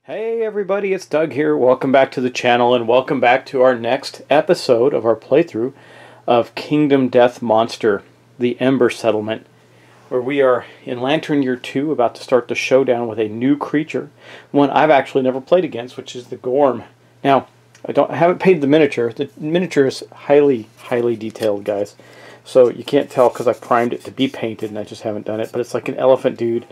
Hey everybody, it's Doug here. Welcome back to the channel and welcome back to our next episode of our playthrough of Kingdom Death Monster, the Ember Settlement, where we are in Lantern Year 2 about to start the showdown with a new creature, one I've actually never played against, which is the Gorm. Now, I haven't painted the miniature. The miniature is highly detailed, guys. So you can't tell because I primed it to be painted and I just haven't done it, but it's like an elephant dude.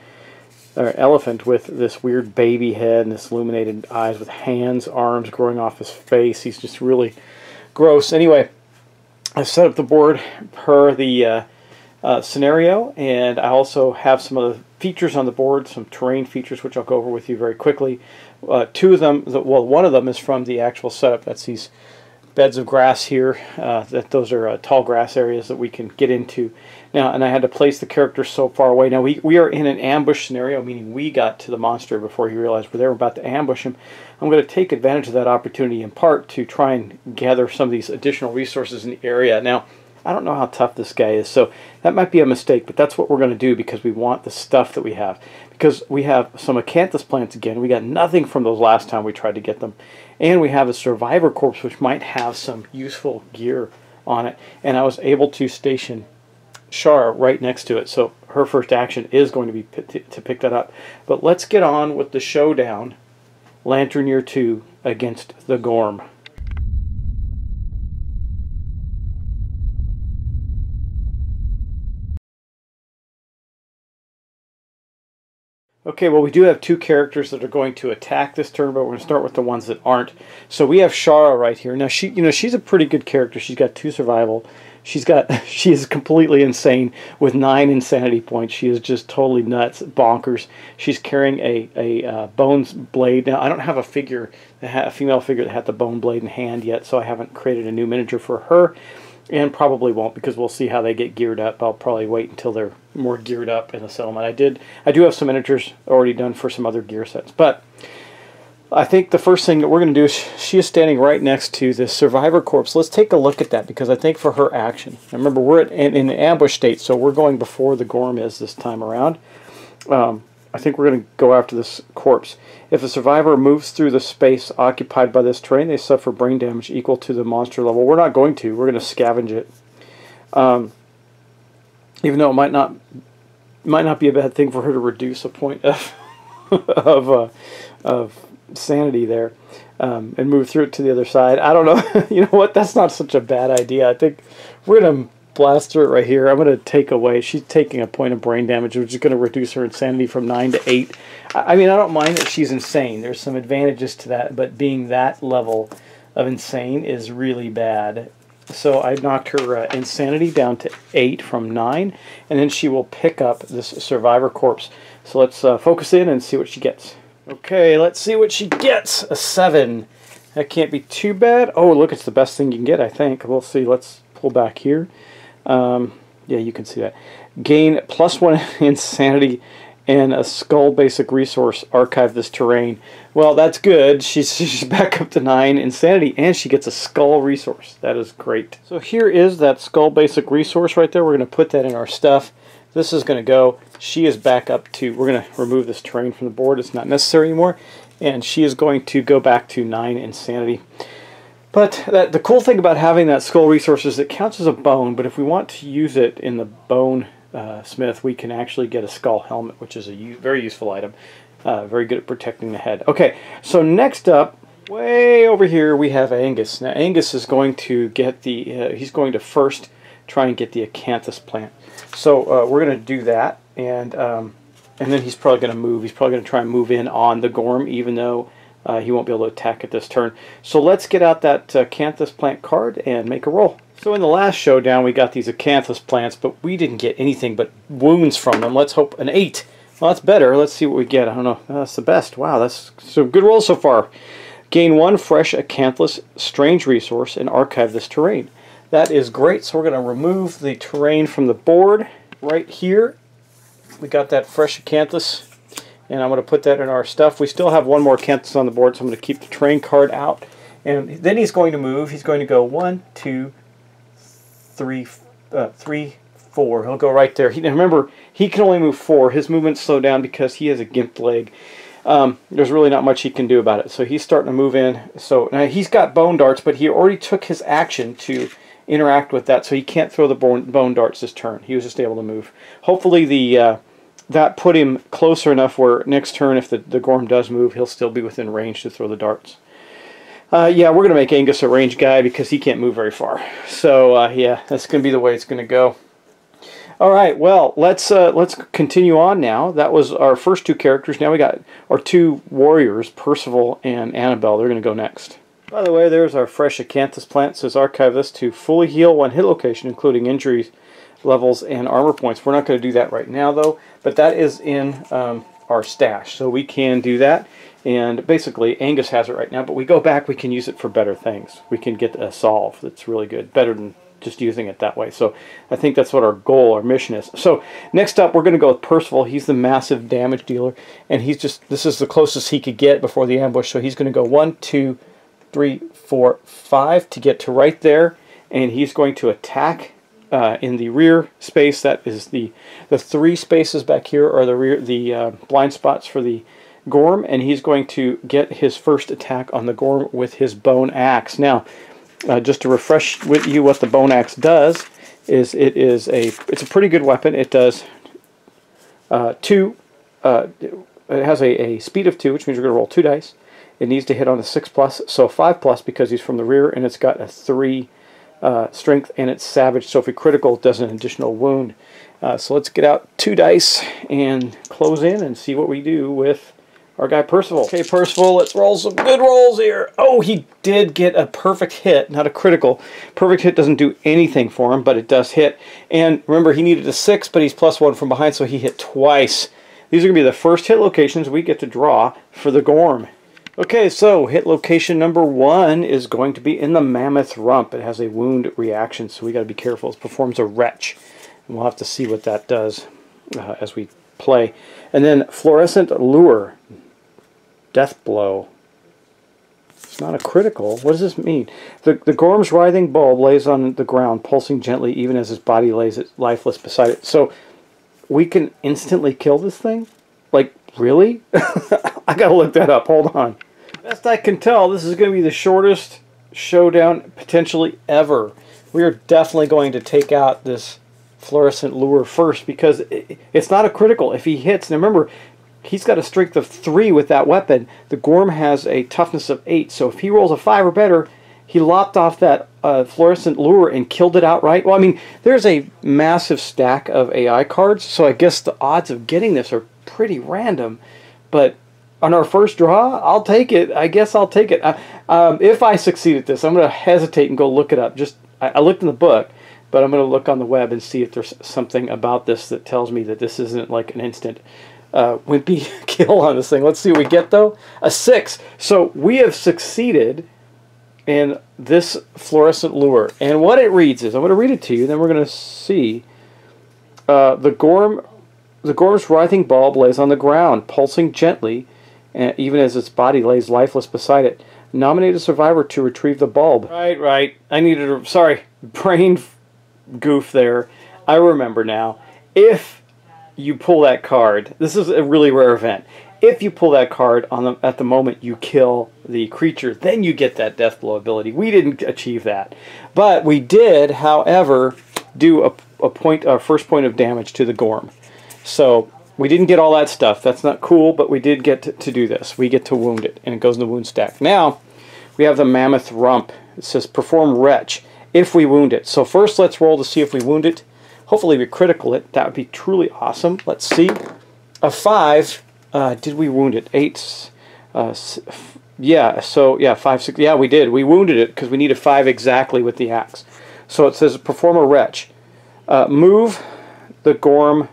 Or elephant with this weird baby head and this illuminated eyes with hands, arms growing off his face. He's just really gross. Anyway, I set up the board per the scenario, and I also have some other features on the board, some terrain features, which I'll go over with you very quickly. Two of them, well, one of them is from the actual setup. That's these beds of grass here. Those are tall grass areas that we can get into. Now, and I had to place the characters so far away. Now, we are in an ambush scenario, meaning we got to the monster before he realized they were about to ambush him. I'm going to take advantage of that opportunity in part to try and gather some of these additional resources in the area. Now, I don't know how tough this guy is, so that might be a mistake, but that's what we're going to do because we want the stuff that we have. Because we have some acanthus plants again. We got nothing from those last time we tried to get them. And we have a survivor corpse which might have some useful gear on it. And I was able to station Shar right next to it, so her first action is going to be to pick that up. But let's get on with the showdown, Lantern Year 2 against the Gorm. Okay, well, we do have two characters that are going to attack this turn, but we're going to start with the ones that aren't. So we have Shara right here. Now, she's a pretty good character. She's got 2 survival. She is completely insane with 9 insanity points. She is just totally nuts, bonkers. She's carrying a bones blade. Now, I don't have a female figure that had the bone blade in hand yet, so I haven't created a new miniature for her. And probably won't, because we'll see how they get geared up. I'll probably wait until they're more geared up in the settlement. I do have some miniatures already done for some other gear sets. But I think the first thing that we're going to do is she is standing right next to this survivor corpse. Let's take a look at that, because I think for her action. Now remember, we're in an ambush state, so we're going before the Gorm is this time around. I think we're going to go after this corpse. If a survivor moves through the space occupied by this terrain, they suffer brain damage equal to the monster level. We're not going to. We're going to scavenge it. Even though it might not be a bad thing for her to reduce a point of of sanity there, and move through it to the other side. I don't know. You know what? That's not such a bad idea. I think we're going to blast through it right here. I'm going to take away. She's taking a point of brain damage, which is going to reduce her insanity from 9 to 8. I mean, I don't mind that she's insane. There's some advantages to that, but being that level of insane is really bad. So I knocked her insanity down to 8 from 9, and then she will pick up this survivor corpse. So let's focus in and see what she gets. Okay, let's see what she gets. A 7. That can't be too bad. Oh, look, it's the best thing you can get, I think. We'll see. Let's pull back here. Yeah, you can see that. Gain +1 insanity and a skull basic resource. Archive this terrain. Well, that's good. She's back up to 9 insanity, and she gets a skull resource. That is great. So here is that skull basic resource right there. We're going to put that in our stuff. This is going to go. She is back up to, we're going to remove this terrain from the board. It's not necessary anymore. And she is going to go back to 9 insanity. But the cool thing about having that skull resource is it counts as a bone, but if we want to use it in the bone smith, we can actually get a skull helmet, which is a very useful item. Very good at protecting the head. Okay, so next up, way over here, we have Angus. Now, Angus is going to get the, he's going to first try and get the acanthus plant. So we're going to do that, and then he's probably going to move. He's probably going to try and move in on the Gorm, even though he won't be able to attack at this turn. So let's get out that acanthus plant card and make a roll. So in the last showdown, we got these acanthus plants, but we didn't get anything but wounds from them. Let's hope an 8. Well, that's better. Let's see what we get. I don't know. That's the best. Wow, that's some good rolls so far. Gain 1 fresh acanthus strange resource and archive this terrain. That is great. So we're going to remove the terrain from the board right here. We got that fresh acanthus, and I'm going to put that in our stuff. We still have 1 more acanthus on the board, so I'm going to keep the terrain card out. And then he's going to move. He's going to go 1, 2, 3, 4. He'll go right there. Remember, he can only move 4. His movement's slowed down because he has a gimped leg. there's really not much he can do about it. So he's starting to move in. So now he's got bone darts, but he already took his action to interact with that, so he can't throw the bone darts this turn. He was just able to move. Hopefully that put him closer enough where next turn, if the Gorm does move, he'll still be within range to throw the darts. Yeah, we're going to make Angus a range guy because he can't move very far. So yeah, that's going to be the way it's going to go. All right, well, let's continue on now. That was our first two characters. Now we got our two warriors, Percival and Annabelle. They're going to go next. By the way, there's our fresh acanthus plant. It says archive this to fully heal one hit location, including injuries, levels, and armor points. We're not going to do that right now, though, but that is in our stash, so we can do that. And basically, Angus has it right now, but we go back, we can use it for better things. We can get a solve that's really good, better than just using it that way. So I think that's what our goal, our mission is. So next up, we're going to go with Percival. He's the massive damage dealer, and this is the closest he could get before the ambush. So he's going to go 1, 2, 3, 4, 5 to get to right there, and he's going to attack in the rear space. That is the 3 spaces back here are the blind spots for the Gorm, and he's going to get his first attack on the Gorm with his bone axe. Now, just to refresh with you what the bone axe does is it's a pretty good weapon. It does 2. It has a speed of 2, which means you're going to roll 2 dice. It needs to hit on a 6+, so 5+ because he's from the rear, and it's got a 3 strength, and it's savage. So if we critical, it does an additional wound. So let's get out 2 dice and close in and see what we do with our guy Percival. Okay, Percival, let's roll some good rolls here. Oh, he did get a perfect hit, not a critical. Perfect hit doesn't do anything for him, but it does hit. And remember, he needed a 6, but he's +1 from behind, so he hit twice. These are going to be the first hit locations we get to draw for the Gorm. Okay, so hit location number 1 is going to be in the Mammoth Rump. It has a wound reaction, so we got to be careful. It performs a retch, and we'll have to see what that does as we play. And then Fluorescent Lure. Death Blow. It's not a critical. What does this mean? The Gorm's writhing bulb lays on the ground, pulsing gently even as his body lays it lifeless beside it. So we can instantly kill this thing? Like, really? I gotta look that up. Hold on. Best I can tell, this is going to be the shortest showdown potentially ever. We are definitely going to take out this Fluorescent Lure first because it's not a critical. If he hits, now remember, he's got a strength of 3 with that weapon. The Gorm has a toughness of 8, so if he rolls a 5 or better, he lopped off that Fluorescent Lure and killed it outright. Well, I mean, there's a massive stack of AI cards, so I guess the odds of getting this are pretty random. But on our first draw, I'll take it. I guess I'll take it. If I succeed at this, I'm going to hesitate and go look it up. I looked in the book, but I'm going to look on the web and see if there's something about this that tells me that this isn't like an instant wimpy kill on this thing. Let's see what we get, though. A 6. So we have succeeded in this Fluorescent Lure. And what it reads is, I'm going to read it to you, then we're going to see. The Gorm's writhing bulb lays on the ground, pulsing gently, even as its body lays lifeless beside it. Nominate a survivor to retrieve the bulb. Right. I needed a... Sorry. Brain goof there. I remember now. If you pull that card, this is a really rare event. If you pull that card at the moment you kill the creature, then you get that Death Blow ability. We didn't achieve that, but we did, however, do a first point of damage to the Gorm. So we didn't get all that stuff. That's not cool, but we did get to do this. We get to wound it, and it goes in the wound stack. Now we have the Mammoth Rump. It says perform retch if we wound it. So first, let's roll to see if we wound it. Hopefully we critical it. That would be truly awesome. Let's see. A 5. Did we wound it? 8. Yeah, so, yeah, 5, 6. Yeah, we did. We wounded it because we need a 5 exactly with the axe. So it says perform a retch. Move the Gorm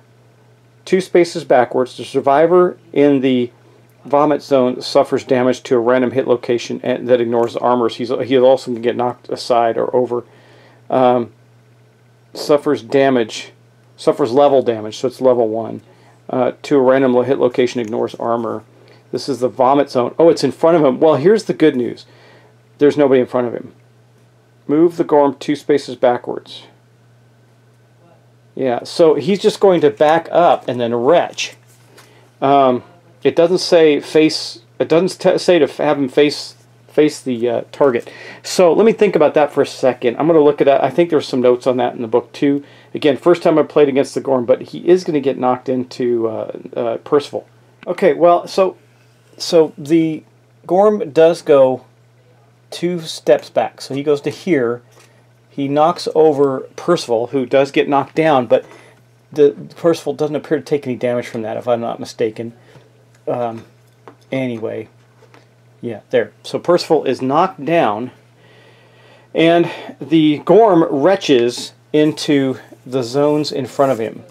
2 spaces backwards. The survivor in the vomit zone suffers damage to a random hit location that ignores the armor. So he also can get knocked aside or over. Suffers level damage, so it's level 1. To a random hit location, ignores armor. This is the vomit zone. Oh, it's in front of him. Well, here's the good news. There's nobody in front of him. Move the Gorm 2 spaces backwards. Yeah, so he's just going to back up and then retch. It doesn't say face. It doesn't say to have him face the target. So let me think about that for a second. I'm going to look at that. I think there's some notes on that in the book too. Again, first time I played against the Gorm, but he is going to get knocked into Percival. Okay, well, so the Gorm does go 2 steps back. So he goes to here. He knocks over Percival, who does get knocked down, but the Percival doesn't appear to take any damage from that, if I'm not mistaken. Anyway, yeah, there. So Percival is knocked down, and the Gorm retches into the zones in front of him,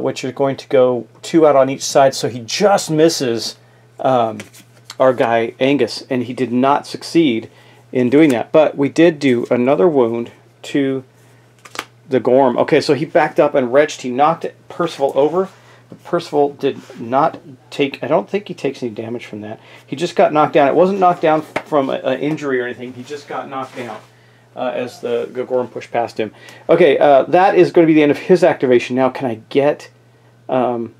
which are going to go 2 out on each side, so he just misses our guy Angus, and he did not succeed in doing that. But we did do another wound to the Gorm. Okay, so he backed up and retched. He knocked Percival over. But Percival did not take, I don't think he takes any damage from that. He just got knocked down. It wasn't knocked down from an injury or anything. He just got knocked down as the Gorm pushed past him. Okay, that is going to be the end of his activation. Now, can I get her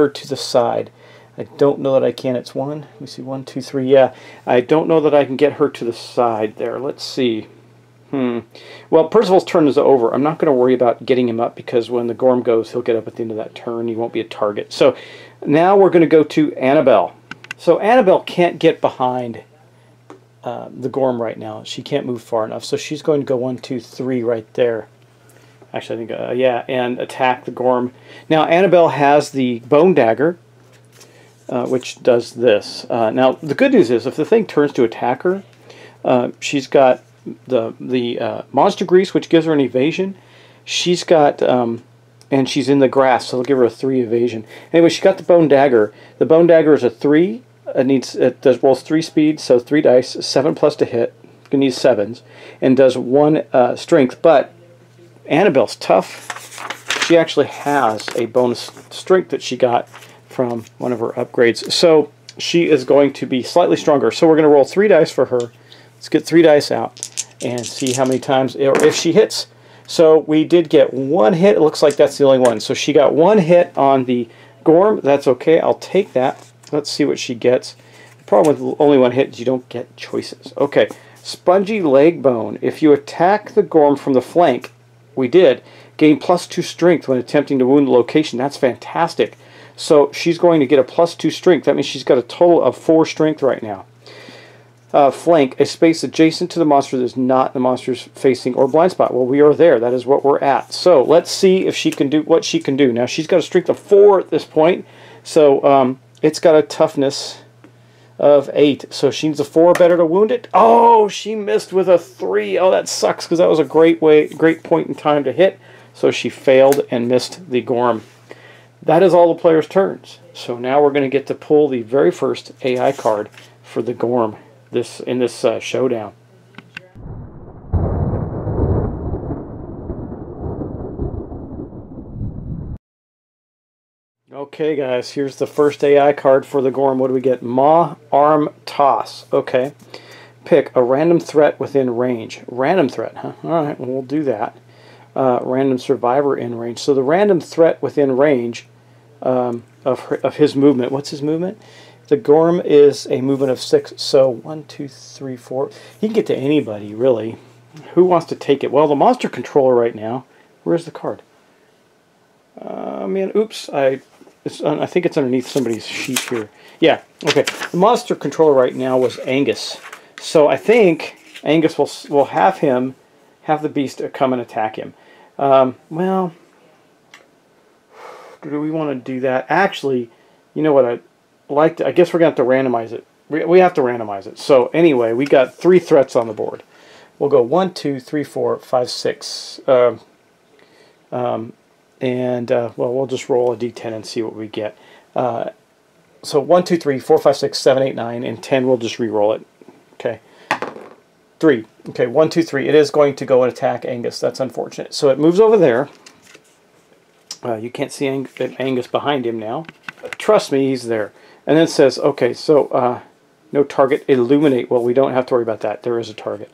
to the side? I don't know that I can. It's 1. Let me see. 1, 2, 3. Yeah, I don't know that I can get her to the side there. Let's see. Well, Percival's turn is over. I'm not going to worry about getting him up because when the Gorm goes, he'll get up at the end of that turn. He won't be a target. So now we're going to go to Annabelle. So Annabelle can't get behind the Gorm right now. She can't move far enough. So she's going to go 1, 2, 3 right there. Actually, I think, yeah, and attack the Gorm. Now, Annabelle has the Bone Dagger, which does this. Now, the good news is if the thing turns to attack her, she's got the Monster Grease, which gives her an evasion. She's got, and she's in the grass, so it'll give her a 3 evasion. Anyway, she got the Bone Dagger. The Bone Dagger is a 3. It rolls 3 speed, so 3 dice, 7+ to hit. It needs 7s, and does 1 strength. But Annabelle's tough. She actually has a bonus strength that she got from one of her upgrades. So she is going to be slightly stronger. So we're going to roll 3 dice for her. Let's get 3 dice out and see how many times, or if she hits. So we did get 1 hit. It looks like that's the only one. So she got 1 hit on the Gorm. That's okay. I'll take that. Let's see what she gets. The problem with only 1 hit is you don't get choices. Okay. Spongy Leg Bone. If you attack the Gorm from the flank, we did, gain +2 strength when attempting to wound the location. That's fantastic. So she's going to get a +2 strength. That means she's got a total of 4 strength right now. Flank, a space adjacent to the monster that is not the monster's facing or blind spot. Well, we are there. That is what we're at. So let's see if she can do what she can do. Now, she's got a strength of 4 at this point. So it's got a toughness of 8. So she needs a 4 better to wound it. Oh, she missed with a 3. Oh, that sucks because that was a great point in time to hit. So she failed and missed the Gorm. That is all the players' turns. So now we're going to get to pull the very first AI card for the Gorm in this showdown. Okay, guys, here's the first AI card for the Gorm. What do we get? Maw Arm Toss. Okay. Pick a random threat within range. Random threat, huh? All right, well, we'll do that. Random survivor in range. So the random threat within range of his movement. What's his movement? The Gorm is a movement of 6. So 1, 2, 3, 4. He can get to anybody, really. Who wants to take it? Well, the monster controller right now. Where's the card? Man, oops. I think it's underneath somebody's sheet here. Yeah, okay. The monster controller right now was Angus. So I think Angus will have the beast come and attack him. Well, do we want to do that? Actually, you know what? I guess we're going to have to randomize it. We have to randomize it. So anyway, we got 3 threats on the board. We'll go 1, 2, 3, 4, 5, 6. Well, we'll just roll a d10 and see what we get. So 1, 2, 3, 4, 5, 6, 7, 8, 9, and 10. We'll just re-roll it. Okay. 3. Okay, 1, 2, 3. It is going to go and attack Angus. That's unfortunate. So it moves over there. You can't see Angus behind him now. But trust me, he's there. And then it says, okay, so no target. Illuminate. Well, we don't have to worry about that. There is a target.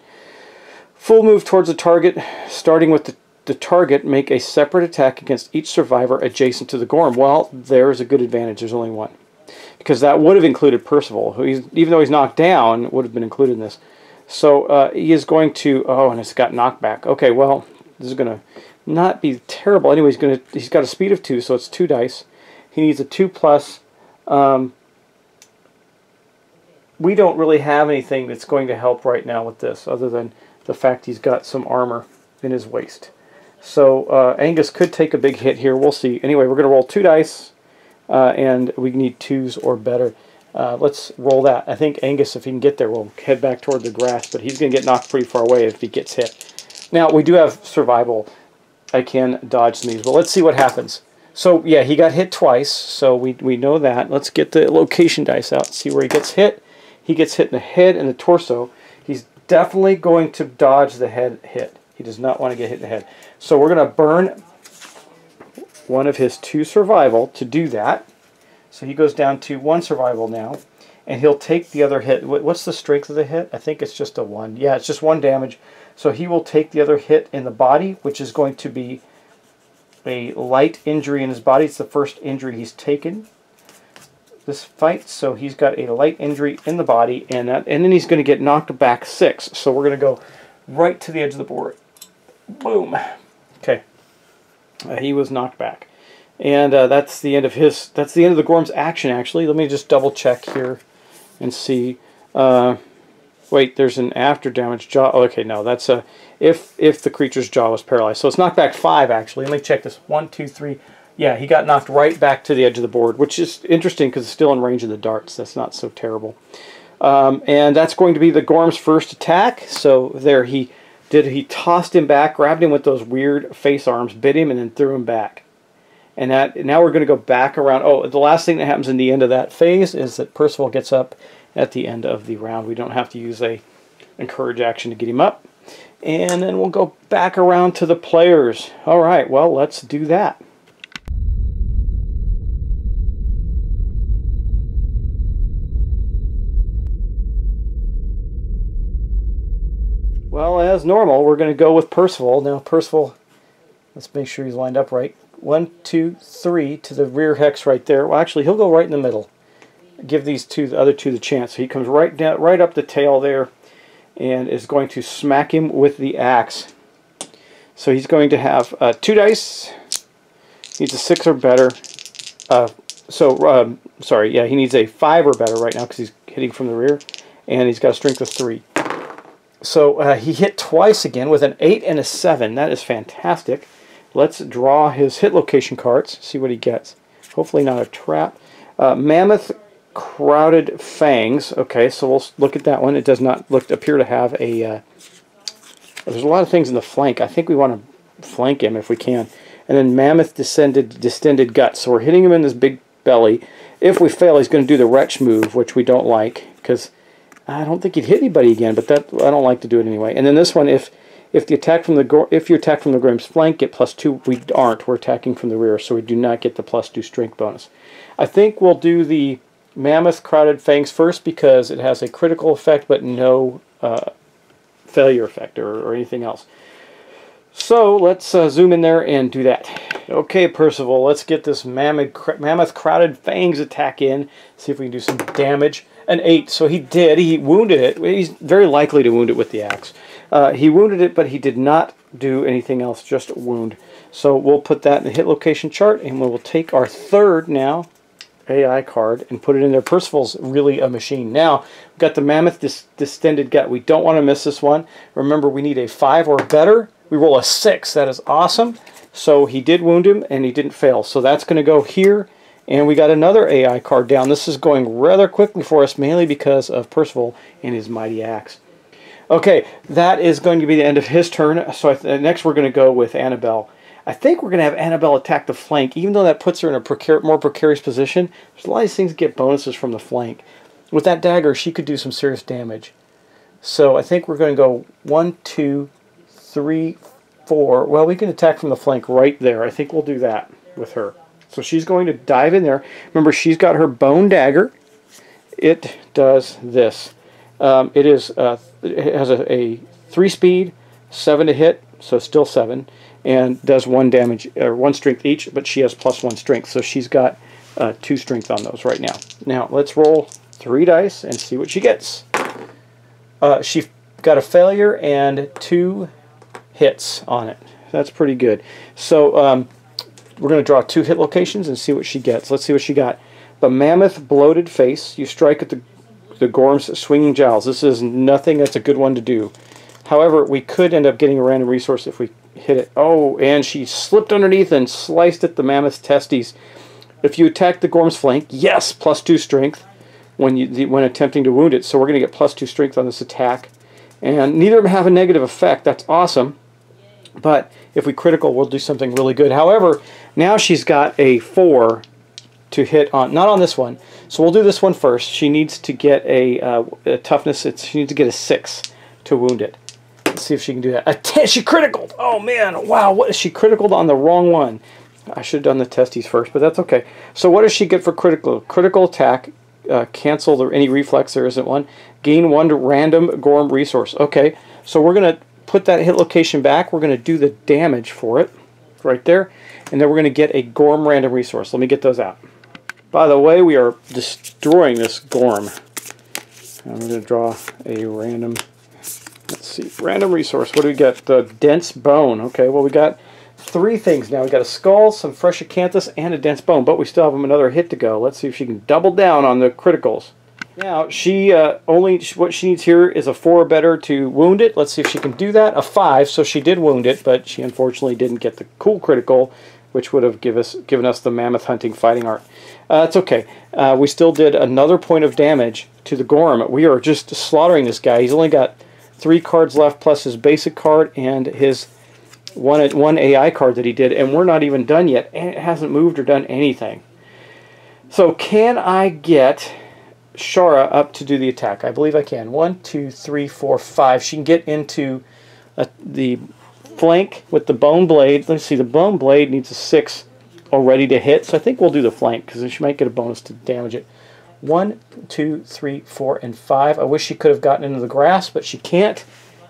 Full move towards the target, starting with the the target make a separate attack against each survivor adjacent to the Gorm. Well, there's a good advantage. There's only one. Because that would have included Percival, who even though he's knocked down, would have been included in this. So he is going to... Oh, and it's got knockback. Okay, well, this is going to not be terrible. Anyway, he's got a speed of 2, so it's 2 dice. He needs a 2+. We don't really have anything that's going to help right now with this, other than the fact he's got some armor in his waist. So Angus could take a big hit here. We'll see. Anyway, we're going to roll 2 dice, and we need 2s or better. Let's roll that. I think Angus, if he can get there, will head back toward the grass, but he's going to get knocked pretty far away if he gets hit. Now, we do have survival. I can dodge some of these, but let's see what happens. So, yeah, he got hit twice, so we know that. Let's get the location dice out and see where he gets hit. He gets hit in the head and the torso. He's definitely going to dodge the head hit. He does not want to get hit in the head. So we're going to burn one of his 2 survival to do that. So he goes down to 1 survival now, and he'll take the other hit. What's the strength of the hit? I think it's just a 1. Yeah, it's just 1 damage. So he will take the other hit in the body, which is going to be a light injury in his body. It's the first injury he's taken this fight, so he's got a light injury in the body, and then he's going to get knocked back 6. So we're going to go right to the edge of the board. Boom. Okay. He was knocked back, and that's the end of his. That's the end of the Gorm's action. Actually, let me just double check here and see. Wait, there's an after damage jaw. Oh, okay, no, that's a if the creature's jaw was paralyzed. So it's knocked back 5 actually. Let me check this. 1, 2, 3. Yeah, he got knocked right back to the edge of the board, which is interesting because it's still in range of the darts. That's not so terrible. And that's going to be the Gorm's first attack. So there he tossed him back, grabbed him with those weird face arms, bit him, and then threw him back. And now we're going to go back around. Oh, the last thing that happens in the end of that phase is that Percival gets up at the end of the round. We don't have to use a encourage action to get him up. And then we'll go back around to the players. All right, well, let's do that. Well, as normal, we're going to go with Percival. Now, Percival, let's make sure he's lined up right. 1, 2, 3 to the rear hex right there. Well, actually, he'll go right in the middle. Give these the other 2 the chance. So he comes right down, right up the tail there, and is going to smack him with the axe. So he's going to have 2 dice. Needs a 6 or better. Sorry, yeah, he needs a 5 or better right now because he's hitting from the rear, and he's got a strength of 3. So he hit twice again with an 8 and a 7. That is fantastic. Let's draw his hit location cards, see what he gets. Hopefully not a trap. Mammoth Crowded Fangs. Okay, so we'll look at that one. It does not appear to have a... there's a lot of things in the flank. I think we want to flank him if we can. And then Mammoth Distended Guts. So we're hitting him in this big belly. If we fail, he's going to do the Wretch move, which we don't like, because I don't think he'd hit anybody again, but that I don't like to do it anyway. And then this one, if you attack from the Gorm's flank, get +2. We aren't. We're attacking from the rear, so we do not get the +2 strength bonus. I think we'll do the Mammoth Crowded Fangs first because it has a critical effect, but no failure effect or anything else. So let's zoom in there and do that. Okay, Percival, let's get this Mammoth Crowded Fangs attack in. See if we can do some damage. An 8, so he did. He wounded it. He's very likely to wound it with the axe. He wounded it, but he did not do anything else, just wound. So we'll put that in the hit location chart, and we will take our 3rd now AI card and put it in there. Percival's really a machine. Now, we've got the Mammoth Distended Gut. We don't want to miss this one. Remember, we need a 5 or better. We roll a 6. That is awesome. So he did wound him, and he didn't fail. So that's going to go here. And we got another AI card down. This is going rather quickly for us, mainly because of Percival and his mighty axe. Okay, that is going to be the end of his turn. So next we're going to go with Annabelle. I think we're going to have Annabelle attack the flank, even though that puts her in a more precarious position. There's a lot of things that get bonuses from the flank. With that dagger, she could do some serious damage. So I think we're going to go 1, 2, 3, 4. Well, we can attack from the flank right there. I think we'll do that with her. So she's going to dive in there. Remember, she's got her bone dagger. It does this. It has a 3 speed, 7 to hit, so still 7. and does 1 damage, or 1 strength each, but she has +1 strength, so she's got 2 strength on those right now. Now, let's roll 3 dice and see what she gets. She got a failure and 2 hits on it. That's pretty good. So, we're going to draw 2 hit locations and see what she gets. Let's see what she got. The mammoth bloated face. You strike at the Gorm's swinging jowls. This is nothing that's a good one to do. However, we could end up getting a random resource if we hit it. Oh, and she slipped underneath and sliced at the mammoth's testes. If you attack the Gorm's flank, yes, +2 strength when attempting to wound it. So we're going to get +2 strength on this attack. And neither of them have a negative effect. That's awesome. But if we critical, we'll do something really good. However, now she's got a 4 to hit on, not on this one. So we'll do this one first. She needs to get a toughness. She needs to get a 6 to wound it. Let's see if she can do that. A 10. She criticaled. Oh man! Wow. What is she criticaled on the wrong one? I should have done the testes first, but that's okay. So what does she get for critical? Critical attack. Cancel any reflex. There isn't one. Gain 1 random Gorm resource. Okay. So we're gonna put that hit location back. We're gonna do the damage for it, right there, and then we're gonna get a Gorm random resource. Let me get those out. By the way, we are destroying this Gorm. I'm going to draw a random, let's see, random resource. What do we get? The dense bone. Okay, well we got 3 things now. We got a skull, some fresh acanthus, and a dense bone, but we still have another hit to go. Let's see if she can double down on the criticals. Now, she what she needs here is a 4 or better to wound it. Let's see if she can do that. A 5, so she did wound it, but she unfortunately didn't get the cool critical, which would have given us the mammoth hunting fighting art. It's okay. We still did another point of damage to the Gorm. We are just slaughtering this guy. He's only got 3 cards left plus his basic card and his one AI card that he did, and we're not even done yet. And it hasn't moved or done anything. So can I get Shara up to do the attack? I believe I can. 1, 2, 3, 4, 5. She can get into the flank with the bone blade. Let's see, the bone blade needs a 6 already to hit, so I think we'll do the flank because she might get a bonus to damage it. 1, 2, 3, 4, and 5. I wish she could have gotten into the grass, but she can't.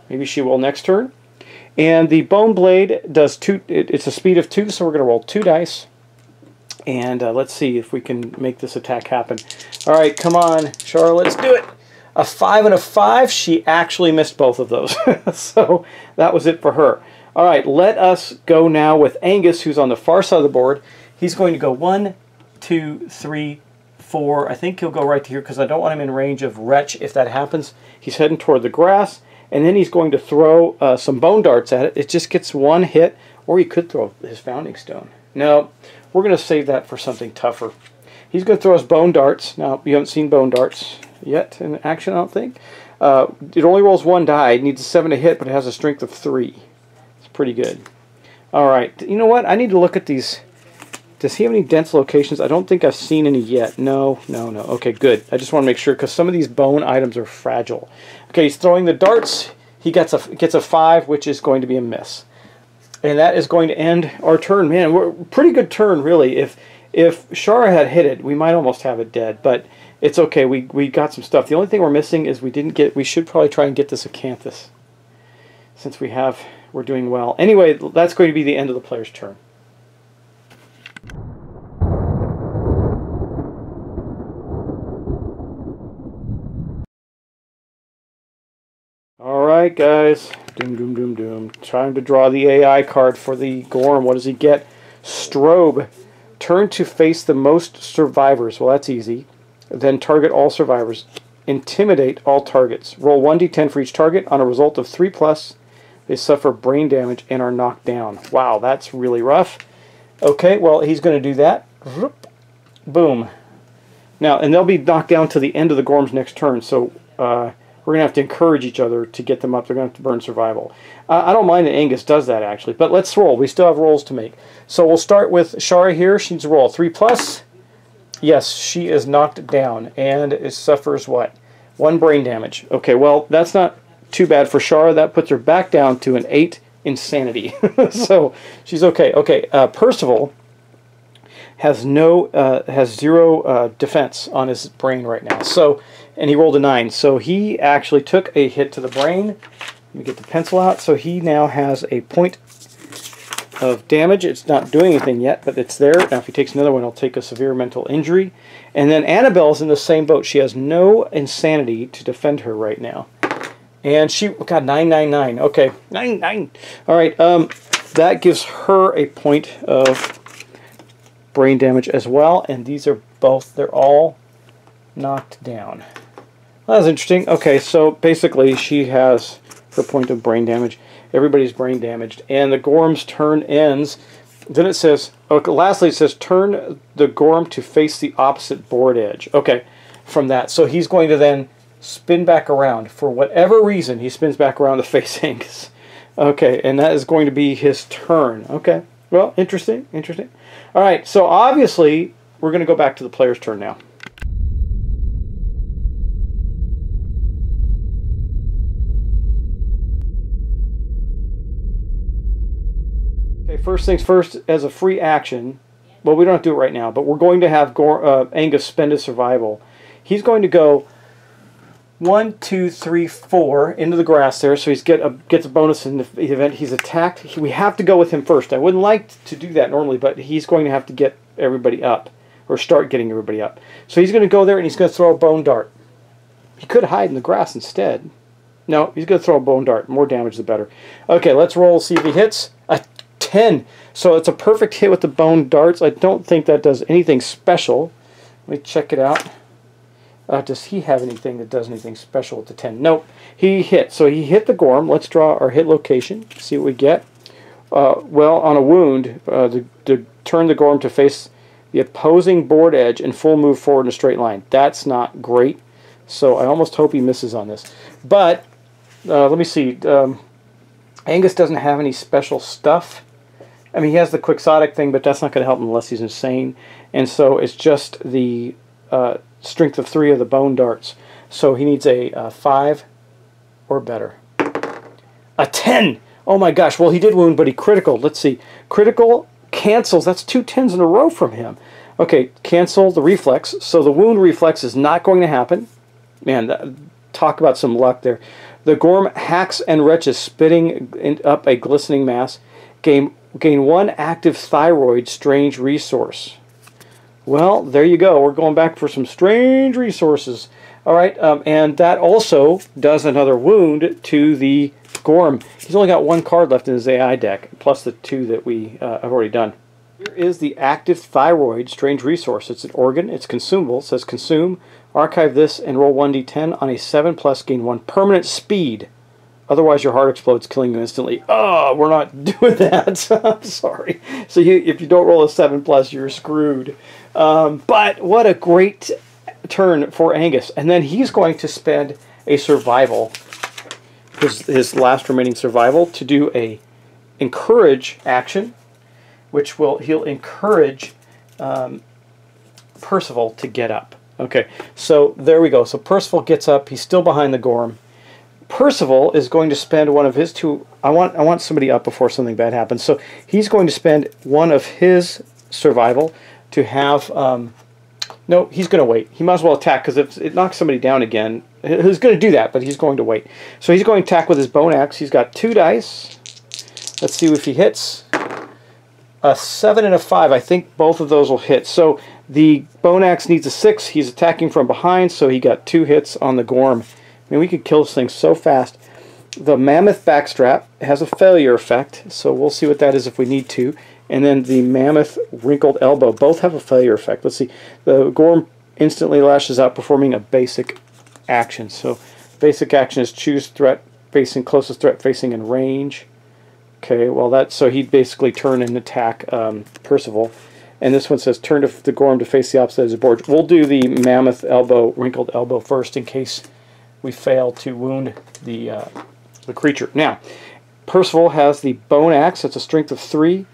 Maybe she will next turn. And the bone blade does 2. It's a speed of 2, so we're going to roll 2 dice. And let's see if we can make this attack happen. All right, come on, Shara, let's do it. A 5 and a 5. She actually missed both of those, so that was it for her. All right, let us go now with Angus, who's on the far side of the board. He's going to go 1, 2, 3, 4. I think he'll go right to here because I don't want him in range of Wretch if that happens. He's heading toward the grass, and then he's going to throw some bone darts at it. It just gets 1 hit, or he could throw his founding stone. No, we're going to save that for something tougher. He's going to throw his bone darts. Now, you haven't seen bone darts yet in action, I don't think. It only rolls 1 die. It needs a 7 to hit, but it has a strength of 3. Pretty good. All right, you know what? I need to look at these. Does he have any dense locations? I don't think I've seen any yet. No. Okay, good. I just want to make sure because some of these bone items are fragile. Okay, he's throwing the darts. He gets a 5, which is going to be a miss, and that is going to end our turn. Man, we're pretty good turn really. If Shara had hit it, we might almost have it dead, but it's okay. We got some stuff. The only thing we're missing is we should probably try and get this acanthus since we're doing well. Anyway, that's going to be the end of the player's turn. Alright guys, doom. Trying to draw the AI card for the Gorm. What does he get? Strobe. Turn to face the most survivors. Well, that's easy. Then target all survivors. Intimidate all targets. Roll 1d10 for each target. On a result of 3+, they suffer brain damage and are knocked down. Wow, that's really rough. Okay, well, he's going to do that. Boom. Now, and they'll be knocked down to the end of the Gorm's next turn, so we're going to have to encourage each other to get them up. They're going to have to burn survival. I don't mind that Angus does that, actually, but let's roll. We still have rolls to make. So we'll start with Shara here. She needs to roll 3+. Yes, she is knocked down, and it suffers what? 1 brain damage. Okay, well, that's not too bad for Shara. That puts her back down to an 8 insanity. So she's okay. Okay, Percival has 0 defense on his brain right now. So, and he rolled a 9. So he actually took a hit to the brain. Let me get the pencil out. So he now has a point of damage. It's not doing anything yet, but it's there. Now if he takes another one, he'll take a severe mental injury. And then Annabelle's in the same boat. She has no insanity to defend her right now. And she got 999. Okay, 99. All right, that gives her a point of brain damage as well. And these are both, they're all knocked down. Well, that's interesting. Okay, so basically she has her point of brain damage. Everybody's brain damaged. And the Gorm's turn ends. Then it says, okay, lastly it says, turn the Gorm to face the opposite board edge. Okay, from that. So he's going to then spin back around. For whatever reason, he spins back around to face Angus. Okay, and that is going to be his turn. Okay, well, interesting, interesting. All right, so obviously, we're going to go back to the player's turn now. Okay, first things first, as a free action, well, we don't have to do it right now, but we're going to have Angus spend his survival. He's going to go 1, 2, 3, 4 into the grass there, so he gets a bonus in the event he's attacked. We have to go with him first. I wouldn't like to do that normally, but he's going to have to get everybody up, or start getting everybody up. So he's going to go there and he's going to throw a bone dart. He could hide in the grass instead. No, he's going to throw a bone dart. More damage the better. Okay, let's roll, see if he hits. A 10. So it's a perfect hit with the bone darts. I don't think that does anything special. Let me check it out. Does he have anything that does anything special with the 10? Nope. He hit. So he hit the Gorm. Let's draw our hit location. See what we get. Well, on a wound, to turn the Gorm to face the opposing board edge and full move forward in a straight line. That's not great. So I almost hope he misses on this. But, let me see. Angus doesn't have any special stuff. I mean, he has the quixotic thing, but that's not going to help him unless he's insane. And so it's just the strength of 3 of the bone darts. So he needs a 5 or better. A 10! Oh my gosh, well he did wound, but he critical. Let's see. Critical cancels. That's 2 10s in a row from him. Okay, cancel the reflex. So the wound reflex is not going to happen. Man, talk about some luck there. The Gorm hacks and retches, spitting up a glistening mass. Gain 1 active thyroid strange resource. Well, there you go. We're going back for some strange resources. All right, and that also does another wound to the Gorm. He's only got 1 card left in his AI deck, plus the 2 that we have already done. Here is the active thyroid strange resource. It's an organ. It's consumable. It says consume, archive this, and roll 1d10 on a 7+, gain 1 permanent speed. Otherwise, your heart explodes, killing you instantly. Oh, we're not doing that. I'm sorry. So if you don't roll a 7+, you're screwed. But what a great turn for Angus. And then he's going to spend a survival, his last remaining survival, to do a encourage action, which he'll encourage Percival to get up. Okay, so there we go. So Percival gets up. He's still behind the Gorm. Percival is going to spend one of his 2... I want somebody up before something bad happens. So he's going to spend one of his survival to have... no, he's going to wait. He might as well attack, because if it knocks somebody down again, he's going to do that, but he's going to wait. So he's going to attack with his bone axe. He's got 2 dice. Let's see if he hits. A 7 and a 5. I think both of those will hit. So the bone axe needs a 6. He's attacking from behind, so he got 2 hits on the Gorm. I mean, we could kill this thing so fast. The mammoth backstrap has a failure effect, so we'll see what that is if we need to. And then the mammoth wrinkled elbow both have a failure effect. Let's see. The Gorm instantly lashes out, performing a basic action. So basic action is choose threat facing, closest threat facing in range. Okay, well so he'd basically turn and attack Percival. And this one says turn the Gorm to face the opposite edge of the board. We'll do the mammoth elbow, wrinkled elbow first in case we fail to wound the creature. Now, Percival has the bone axe. That's a strength of 3.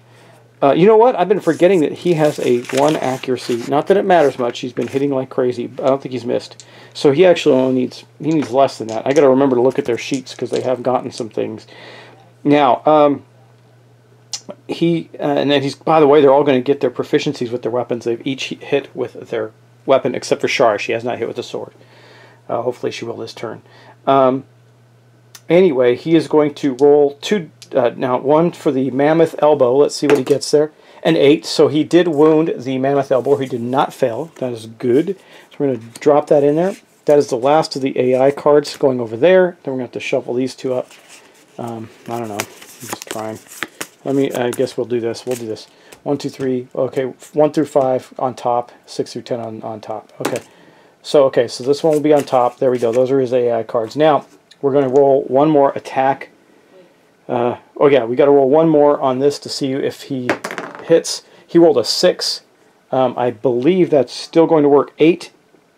You know what? I've been forgetting that he has a 1 accuracy. Not that it matters much. He's been hitting like crazy. I don't think he's missed. So he actually only needs less than that. I got to remember to look at their sheets because they have gotten some things. Now, and then by the way, they're all going to get their proficiencies with their weapons. They've each hit with their weapon except for Shar. She has not hit with a sword. Hopefully she will this turn. Anyway, he is going to roll 2 now 1 for the mammoth elbow. Let's see what he gets there. An 8. So he did wound the mammoth elbow. He did not fail. That is good. So we're going to drop that in there. That is the last of the AI cards going over there. Then we're going to have to shuffle these two up. I don't know. I'm just trying. I guess we'll do this. We'll do this. 1, 2, 3. Okay, 1 through 5 on top. 6 through 10 on top. Okay. So this one will be on top. There we go. Those are his AI cards. Now, we're going to roll one more attack. Oh yeah, we got to roll one more on this to see if he hits. He rolled a 6. I believe that's still going to work. 8,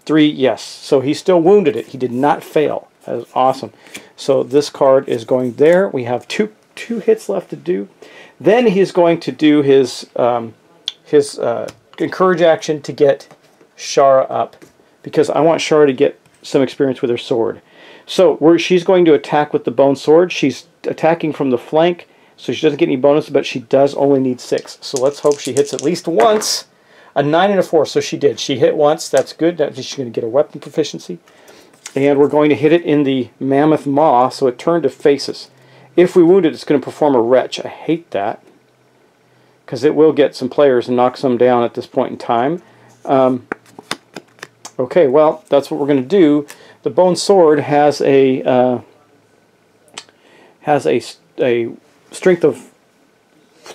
3, yes. So he still wounded it. He did not fail. That is awesome. So this card is going there. We have two hits left to do. Then he's going to do his encourage action to get Shara up, because I want Shara to get some experience with her sword. So she's going to attack with the bone sword. She's attacking from the flank, so she doesn't get any bonus, but she does only need 6. So let's hope she hits at least once. A 9 and a 4, so she did. She hit once. That's good. That means she's going to get a weapon proficiency. And we're going to hit it in the mammoth maw, so it turned to faces. If we wound it, it's going to perform a retch. I hate that, because it will get some players and knock some down at this point in time. Okay, well, that's what we're going to do. The bone sword has a strength of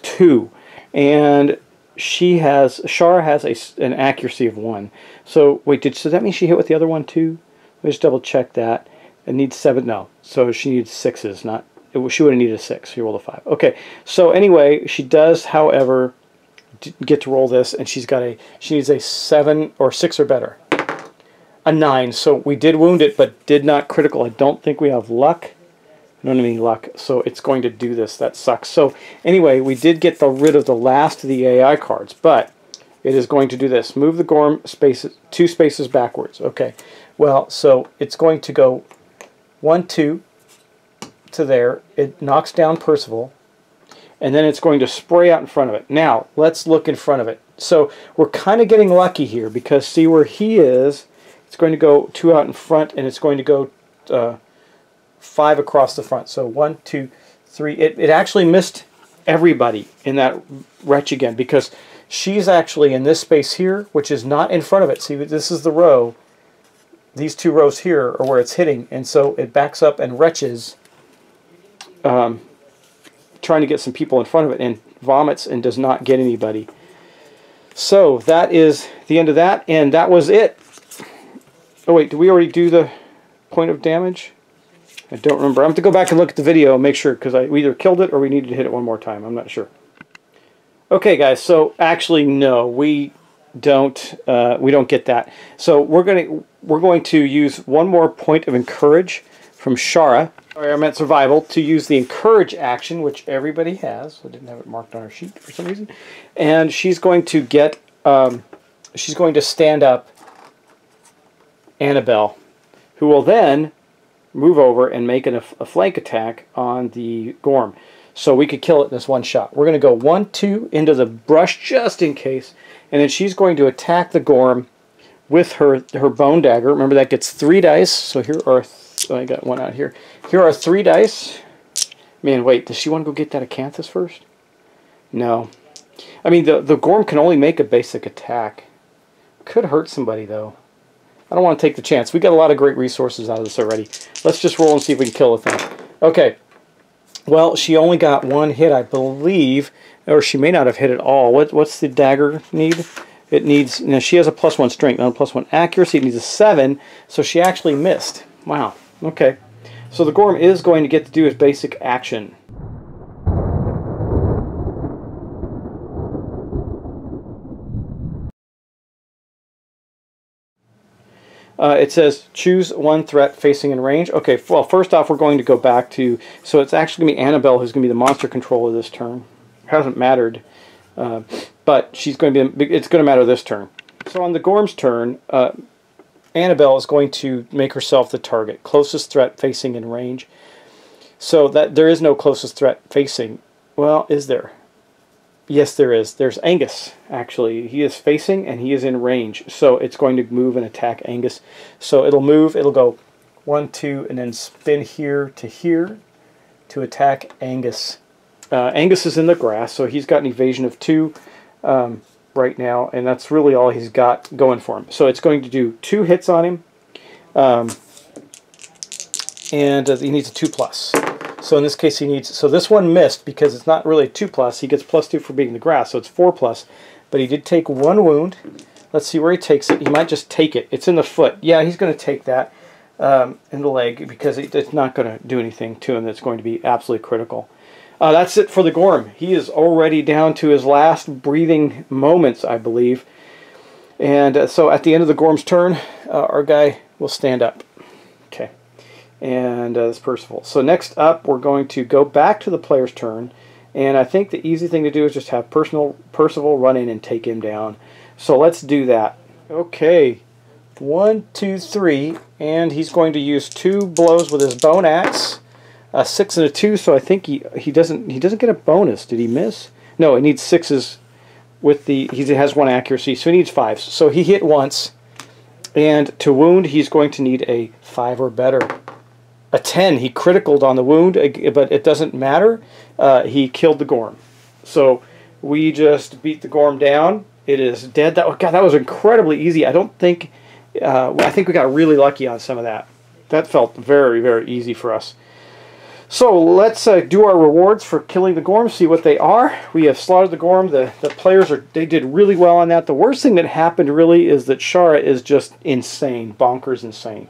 2, and Shara has an accuracy of 1. So wait, does that mean she hit with the other one too? Let me just double check that. It needs 7. No, so she needs 6s. Not. She would have needed a 6. She rolled a 5. Okay. So anyway, she does, however, get to roll this, and she needs a 7 or 6 or better. A 9. So we did wound it, but did not critical. I don't think we have luck. I don't have any luck, so it's going to do this. That sucks. So anyway, we did get rid of the last of the AI cards, but it is going to do this. Move the Gorm 2 spaces backwards. Okay. Well, so it's going to go 1, 2 to there. It knocks down Percival, and then it's going to spray out in front of it. Now, let's look in front of it. So we're kind of getting lucky here, because see where he is, it's going to go 2 out in front, and it's going to go 5 across the front. So 1, 2, 3. It actually missed everybody in that wretch again, because she's actually in this space here, which is not in front of it. See, this is the row. These 2 rows here are where it's hitting, and so it backs up and retches, trying to get some people in front of it, and vomits and does not get anybody. So that is the end of that, and that was it. Oh wait, did we already do the point of damage? I don't remember. I have to go back and look at the video and make sure, because we either killed it or we needed to hit it one more time. I'm not sure. Okay, guys. So actually, no, we don't get that. So we're going to use one more point of encourage from Shara. Sorry, I meant survival, to use the encourage action, which everybody has. I didn't have it marked on our sheet for some reason. And she's going to get. She's going to stand up Annabelle, who will then move over and make a flank attack on the Gorm. So we could kill it in this one shot. We're going to go 1, 2 into the brush just in case, and then she's going to attack the Gorm with her bone dagger. Remember, that gets 3 dice. So here are, I got one out here. Here are 3 dice. Man, wait, does she want to go get that acanthus first? No. I mean, the Gorm can only make a basic attack. Could hurt somebody, though. I don't want to take the chance. We got a lot of great resources out of this already. Let's just roll and see if we can kill the thing. Okay. Well, she only got 1 hit, I believe, or she may not have hit at all. What's the dagger need? It needs, now she has a +1 strength, not a +1 accuracy. It needs a 7, so she actually missed. Wow. Okay. So the Gorm is going to get to do his basic action. It says choose 1 threat facing in range. Okay, well, first off, we're going to go back to, so it's actually going to be Annabelle who's going to be the monster controller this turn. It hasn't mattered, but she's going to be, it's going to matter this turn. So on the Gorm's turn, Annabelle is going to make herself the target, closest threat facing in range. So that there is no closest threat facing. Well, is there? Yes, there is. There's Angus, actually. He is facing, and he is in range. So it's going to move and attack Angus. So it'll move. It'll go 1, 2, and then spin here to attack Angus. Angus is in the grass, so he's got an evasion of 2 right now, and that's really all he's got going for him. So it's going to do 2 hits on him, and he needs a 2+. So in this case he needs, so this one missed because it's not really a 2+. He gets +2 for beating the grass, so it's 4+. But he did take 1 wound. Let's see where he takes it. He might just take it. It's in the foot. Yeah, he's going to take that in the leg because it's not going to do anything to him that's going to be absolutely critical. That's it for the Gorm. He is already down to his last breathing moments, I believe. And so at the end of the Gorm's turn, our guy will stand up. Okay. And that's Percival. So next up, we're going to go back to the player's turn. And I think the easy thing to do is just have Percival run in and take him down. So let's do that. Okay. 1, 2, 3. And he's going to use 2 blows with his bone axe. A 6 and a 2, so I think he doesn't get a bonus. Did he miss? No, he needs 6s with the, he has 1 accuracy, so he needs 5s. So he hit once, and to wound he's going to need a 5 or better. A 10, he criticaled on the wound, but it doesn't matter. He killed the Gorm. So we just beat the Gorm down. It is dead. God, that was incredibly easy. I think we got really lucky on some of that. That felt very, very easy for us. So let's do our rewards for killing the Gorm, see what they are. We have slaughtered the Gorm. The players, they did really well on that. The worst thing that happened really is that Shara is just insane, bonkers insane.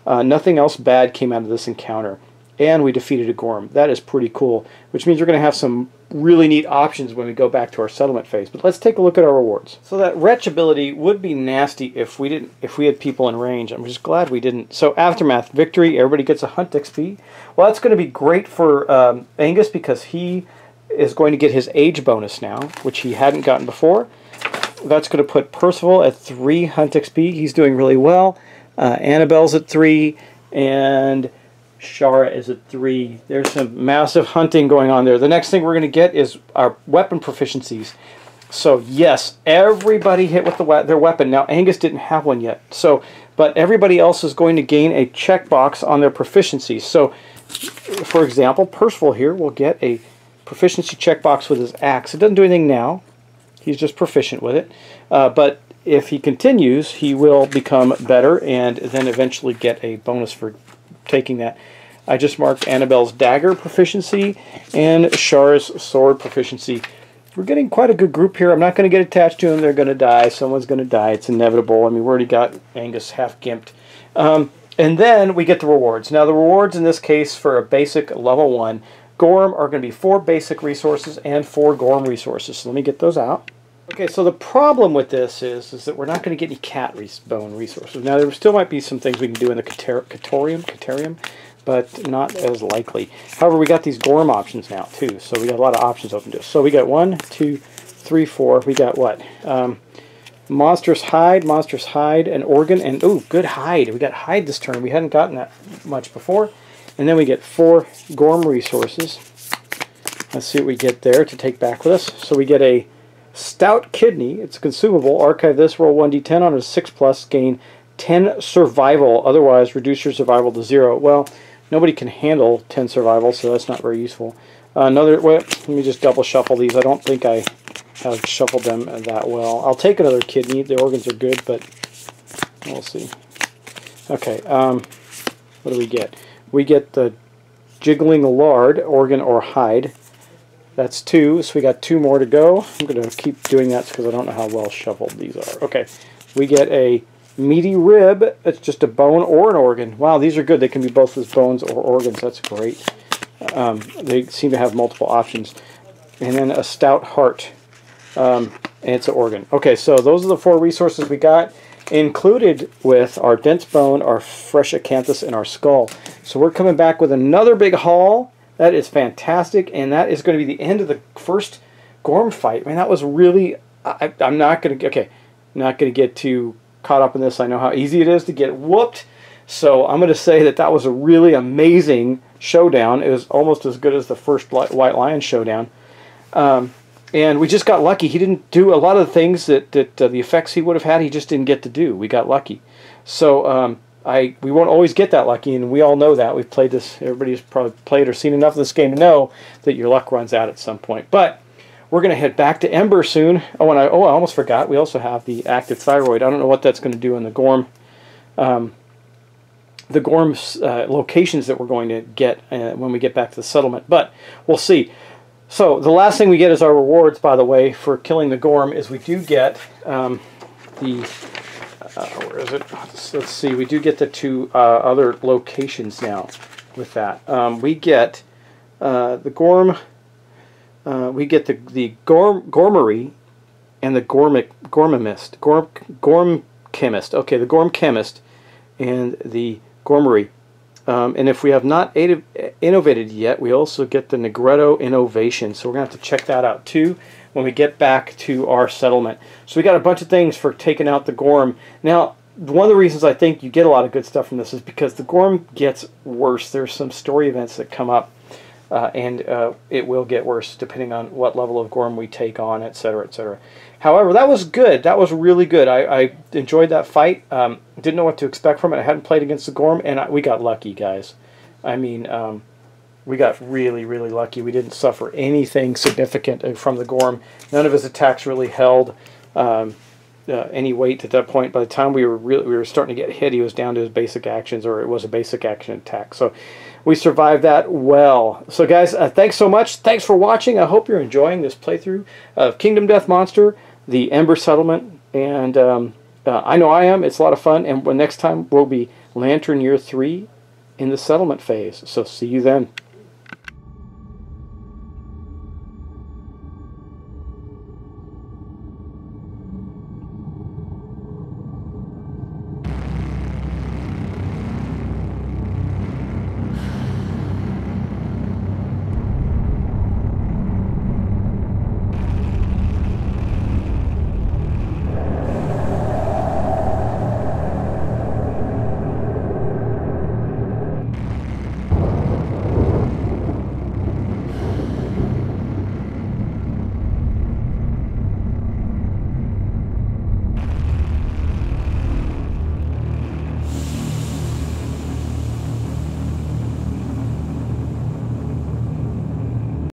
Nothing else bad came out of this encounter. And we defeated a Gorm. That is pretty cool, which means we're going to have some really neat options when we go back to our settlement phase. But let's take a look at our rewards. So that Wretch ability would be nasty if we had people in range. I'm just glad we didn't. So Aftermath, victory, everybody gets a hunt XP. Well, that's going to be great for Angus because he is going to get his age bonus now, which he hadn't gotten before. That's going to put Percival at 3 hunt XP. He's doing really well. Annabelle's at 3, and Shara is at 3. There's some massive hunting going on there. The next thing we're going to get is our weapon proficiencies. So yes, everybody hit with their weapon. Now Angus didn't have one yet. So, but everybody else is going to gain a checkbox on their proficiencies. So, for example, Percival here will get a proficiency checkbox with his axe. It doesn't do anything now. He's just proficient with it. But if he continues, he will become better and then eventually get a bonus for taking that. I just marked Annabelle's dagger proficiency and Shara's sword proficiency. We're getting quite a good group here. I'm not going to get attached to them. They're going to die. Someone's going to die. It's inevitable. I mean, we already got Angus half gimped. And then we get the rewards. Now, the rewards in this case for a basic level 1 Gorm are going to be 4 basic resources and 4 Gorm resources. So let me get those out. Okay, so the problem with this is that we're not going to get any cat bone resources. Now, there still might be some things we can do in the Caterium, but not as likely. However, we got these Gorm options now, too, so we got a lot of options open to us. So we got 1, 2, 3, 4. We got what? Monstrous Hide, and Organ, and, ooh, good Hide. We got Hide this turn. We hadn't gotten that much before. And then we get 4 Gorm resources. Let's see what we get there to take back with us. So we get a Stout Kidney. It's consumable. Archive this, roll 1d10 on a 6+, gain 10 survival. Otherwise, reduce your survival to 0. Well, nobody can handle 10 survival, so that's not very useful. Let me just double shuffle these. I don't think I have shuffled them that well. I'll take another kidney. The organs are good, but we'll see. Okay, what do we get? We get the Jiggling Lard, organ or hide. That's 2, so we got 2 more to go. I'm going to keep doing that because I don't know how well shuffled these are. Okay, we get a Meaty Rib. It's just a bone or an organ. Wow, these are good. They can be both as bones or organs. That's great. They seem to have multiple options. And then a Stout Heart. And it's an organ. Okay, so those are the 4 resources we got, included with our Dense Bone, our Fresh Acanthus, and our Skull. So we're coming back with another big haul. That is fantastic, and that is going to be the end of the first Gorm fight. Man, that was really... I'm not going to get too caught up in this. I know how easy it is to get whooped. So I'm going to say that was a really amazing showdown. It was almost as good as the first White Lion showdown. And we just got lucky. He didn't do a lot of the things that the effects he would have had. He just didn't get to do. We got lucky. So we won't always get that lucky, and we all know that. We've played this. Everybody's probably played or seen enough of this game to know that your luck runs out at some point. But we're going to head back to Ember soon. Oh, and I almost forgot. We also have the active thyroid. I don't know what that's going to do in the Gorm. The Gorm's locations that we're going to get when we get back to the settlement. But we'll see. So the last thing we get as our rewards, by the way, for killing the Gorm is we do get where is it? Let's see. We do get the 2 other locations now with that. We get the Gorm. We get the Gormery and the Gormamist. Gorm Chemist. Okay, the Gorm Chemist and the Gormery. And if we have not innovated yet, we also get the Negretto Innovation. So we're going to have to check that out too when we get back to our settlement. So we got a bunch of things for taking out the Gorm. Now, one of the reasons I think you get a lot of good stuff from this is because the Gorm gets worse. There's some story events that come up, and it will get worse depending on what level of Gorm we take on, etc., etc. However, that was good. That was really good. I enjoyed that fight. Didn't know what to expect from it. I hadn't played against the Gorm, and we got lucky, guys. I mean, we got really, really lucky. We didn't suffer anything significant from the Gorm. None of his attacks really held any weight at that point. By the time we were starting to get hit, he was down to his basic actions, or it was a basic action attack. So we survived that well. So guys, thanks so much. Thanks for watching. I hope you're enjoying this playthrough of Kingdom Death Monster, the Ember Settlement, and I know I am. It's a lot of fun, and next time we'll be Lantern Year 3 in the settlement phase. So see you then.